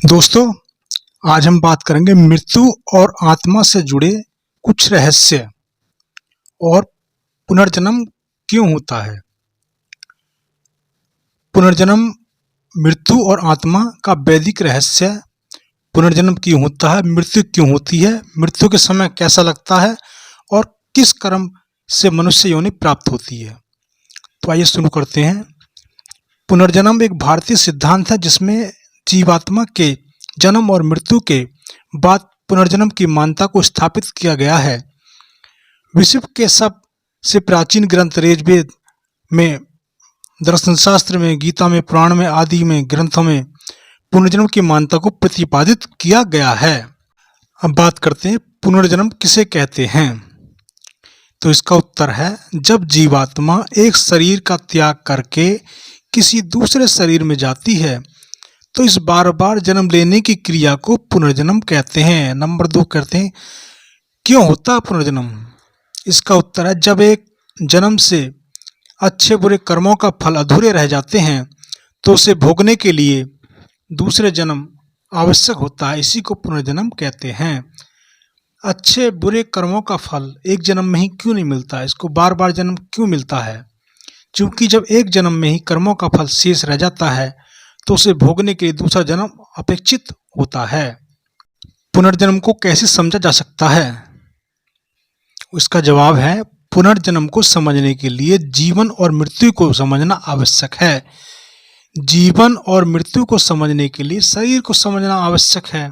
दोस्तों, आज हम बात करेंगे मृत्यु और आत्मा से जुड़े कुछ रहस्य और पुनर्जन्म क्यों होता है। पुनर्जन्म, मृत्यु और आत्मा का वैदिक रहस्य। पुनर्जन्म क्यों होता है, मृत्यु क्यों होती है, मृत्यु के समय कैसा लगता है और किस कर्म से मनुष्य योनि प्राप्त होती है। तो आइए शुरू करते हैं। पुनर्जन्म एक भारतीय सिद्धांत है जिसमें जीवात्मा के जन्म और मृत्यु के बाद पुनर्जन्म की मान्यता को स्थापित किया गया है। विश्व के सबसे प्राचीन ग्रंथ ऋग्वेद में, दर्शन शास्त्र में, गीता में, पुराण में आदि में ग्रंथों में पुनर्जन्म की मान्यता को प्रतिपादित किया गया है। अब बात करते हैं पुनर्जन्म किसे कहते हैं। तो इसका उत्तर है, जब जीवात्मा एक शरीर का त्याग करके किसी दूसरे शरीर में जाती है तो इस बार बार जन्म लेने की क्रिया को पुनर्जन्म कहते हैं। नंबर 2 कहते हैं, क्यों होता है पुनर्जन्म। इसका उत्तर है, जब एक जन्म से अच्छे बुरे कर्मों का फल अधूरे रह जाते हैं तो उसे भोगने के लिए दूसरे जन्म आवश्यक होता है। इसी को पुनर्जन्म कहते हैं। अच्छे बुरे कर्मों का फल एक जन्म में ही क्यों नहीं मिलता, इसको बार बार जन्म क्यों मिलता है। क्योंकि जब एक जन्म में ही कर्मों का फल शेष रह जाता है तो उसे भोगने के लिए दूसरा जन्म अपेक्षित होता है। पुनर्जन्म को कैसे समझा जा सकता है, इसका जवाब है, पुनर्जन्म को समझने के लिए जीवन और मृत्यु को समझना आवश्यक है। जीवन और मृत्यु को समझने के लिए शरीर को समझना आवश्यक है।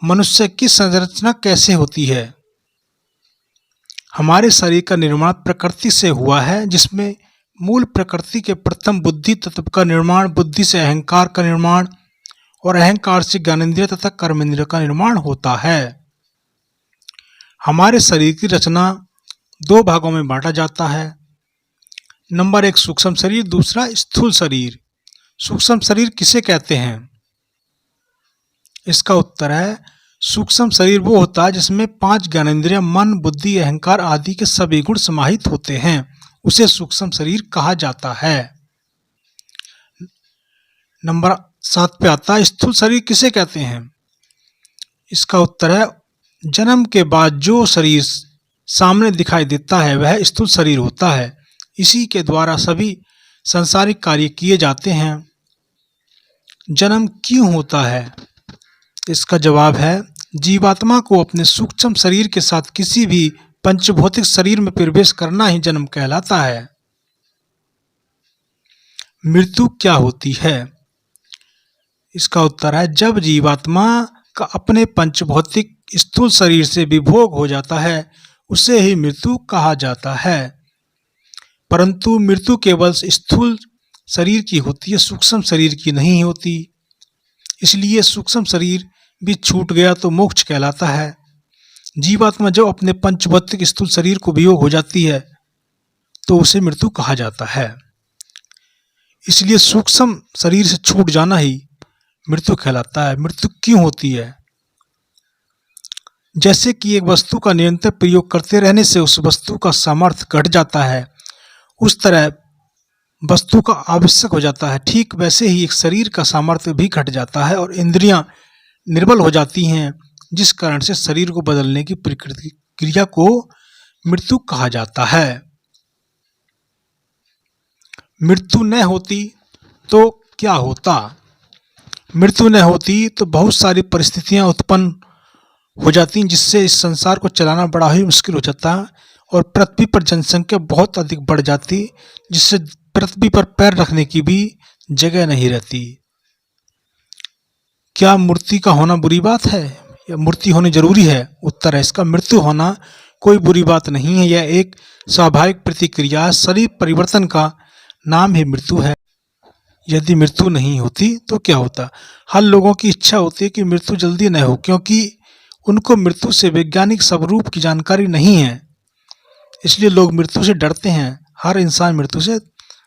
मनुष्य की संरचना कैसे होती है। हमारे शरीर का निर्माण प्रकृति से हुआ है, जिसमें मूल प्रकृति के प्रथम बुद्धि तत्व का निर्माण, बुद्धि से अहंकार का निर्माण और अहंकार से ज्ञानेंद्रिय तथा कर्मेंद्रिय का निर्माण होता है। हमारे शरीर की रचना 2 भागों में बांटा जाता है। नंबर 1 सूक्ष्म शरीर, दूसरा स्थूल शरीर। सूक्ष्म शरीर किसे कहते हैं, इसका उत्तर है, सूक्ष्म शरीर वो होता है जिसमें 5 ज्ञानेंद्रिय, मन, बुद्धि, अहंकार आदि के सभी गुण समाहित होते हैं, उसे सूक्ष्म शरीर कहा जाता है। नंबर 7 पे आता है, स्थूल शरीर किसे कहते हैं। इसका उत्तर है, जन्म के बाद जो शरीर सामने दिखाई देता है वह स्थूल शरीर होता है। इसी के द्वारा सभी सांसारिक कार्य किए जाते हैं। जन्म क्यों होता है, इसका जवाब है, जीवात्मा को अपने सूक्ष्म शरीर के साथ किसी भी पंचभौतिक शरीर में प्रवेश करना ही जन्म कहलाता है। मृत्यु क्या होती है, इसका उत्तर है, जब जीवात्मा का अपने पंचभौतिक स्थूल शरीर से विभोग हो जाता है उसे ही मृत्यु कहा जाता है। परंतु मृत्यु केवल स्थूल शरीर की होती है, सूक्ष्म शरीर की नहीं होती। इसलिए सूक्ष्म शरीर भी छूट गया तो मोक्ष कहलाता है। जीवात्मा जब अपने पंचभौतिक स्थूल शरीर को वियोग हो जाती है तो उसे मृत्यु कहा जाता है। इसलिए सूक्ष्म शरीर से छूट जाना ही मृत्यु कहलाता है। मृत्यु क्यों होती है, जैसे कि एक वस्तु का निरंतर प्रयोग करते रहने से उस वस्तु का सामर्थ्य घट जाता है, उस तरह वस्तु का आवश्यक हो जाता है। ठीक वैसे ही एक शरीर का सामर्थ्य भी घट जाता है और इंद्रियां निर्बल हो जाती हैं, जिस कारण से शरीर को बदलने की क्रिया को मृत्यु कहा जाता है। मृत्यु न होती तो क्या होता। मृत्यु न होती तो बहुत सारी परिस्थितियां उत्पन्न हो जाती जिससे इस संसार को चलाना बड़ा ही मुश्किल हो जाता और पृथ्वी पर जनसंख्या बहुत अधिक बढ़ जाती, जिससे पृथ्वी पर पैर रखने की भी जगह नहीं रहती। क्या मूर्ति का होना बुरी बात है या मूर्ति होनी जरूरी है। उत्तर है इसका, मृत्यु होना कोई बुरी बात नहीं है, यह एक स्वाभाविक प्रतिक्रिया है। शरीर परिवर्तन का नाम ही मृत्यु है। यदि मृत्यु नहीं होती तो क्या होता। हर लोगों की इच्छा होती है कि मृत्यु जल्दी न हो, क्योंकि उनको मृत्यु से वैज्ञानिक स्वरूप की जानकारी नहीं है, इसलिए लोग मृत्यु से डरते हैं। हर इंसान मृत्यु से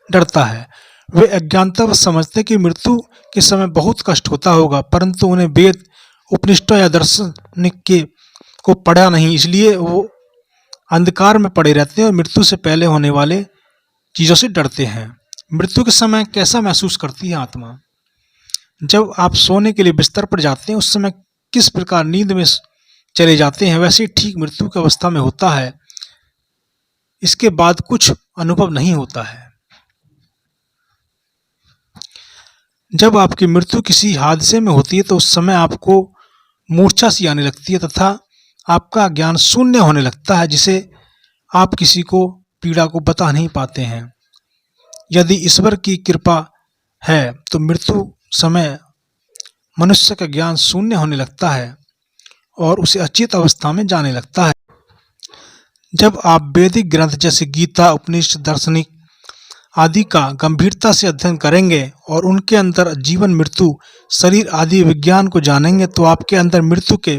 डरता है। वे अज्ञानतावश समझते कि मृत्यु के समय बहुत कष्ट होता होगा, परंतु उन्हें वेद, उपनिषदों या दार्शनिक के को पढ़ा नहीं, इसलिए वो अंधकार में पड़े रहते हैं और मृत्यु से पहले होने वाले चीज़ों से डरते हैं। मृत्यु के समय कैसा महसूस करती है आत्मा। जब आप सोने के लिए बिस्तर पर जाते हैं उस समय किस प्रकार नींद में चले जाते हैं, वैसे ही ठीक मृत्यु की अवस्था में होता है। इसके बाद कुछ अनुभव नहीं होता है। जब आपकी मृत्यु किसी हादसे में होती है तो उस समय आपको मूर्छा सी आने लगती है तथा आपका ज्ञान शून्य होने लगता है, जिसे आप किसी को पीड़ा को बता नहीं पाते हैं। यदि ईश्वर की कृपा है तो मृत्यु समय मनुष्य का ज्ञान शून्य होने लगता है और उसे अचेत अवस्था में जाने लगता है। जब आप वैदिक ग्रंथ जैसे गीता, उपनिषद, दार्शनिक आदि का गंभीरता से अध्ययन करेंगे और उनके अंदर जीवन, मृत्यु, शरीर आदि विज्ञान को जानेंगे तो आपके अंदर मृत्यु के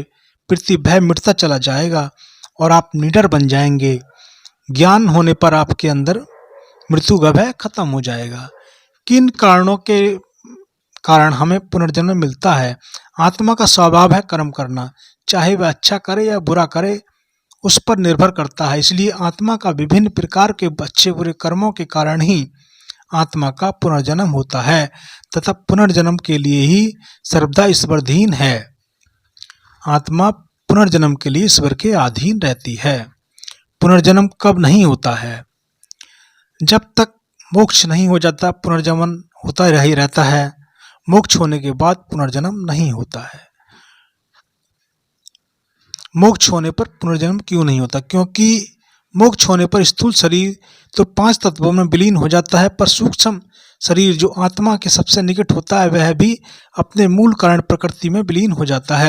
प्रति भय मिटता चला जाएगा और आप निडर बन जाएंगे। ज्ञान होने पर आपके अंदर मृत्यु का भय खत्म हो जाएगा। किन कारणों के कारण हमें पुनर्जन्म मिलता है? आत्मा का स्वभाव है कर्म करना, चाहे वह अच्छा करे या बुरा करे उस पर निर्भर करता है। इसलिए आत्मा का विभिन्न प्रकार के अच्छे बुरे कर्मों के कारण ही आत्मा का पुनर्जन्म होता है तथा पुनर्जन्म के लिए ही सर्वदा ईश्वराधीन है। आत्मा पुनर्जन्म के लिए ईश्वर के अधीन रहती है। पुनर्जन्म कब नहीं होता है? जब तक मोक्ष नहीं हो जाता पुनर्जन्म होता ही रहता है। मोक्ष होने के बाद पुनर्जन्म नहीं होता है। मोक्ष होने पर पुनर्जन्म क्यों नहीं होता? क्योंकि मोक्ष होने पर स्थूल शरीर तो 5 तत्वों में विलीन हो जाता है, पर सूक्ष्म शरीर जो आत्मा के सबसे निकट होता है वह भी अपने मूल कारण प्रकृति में विलीन हो जाता है।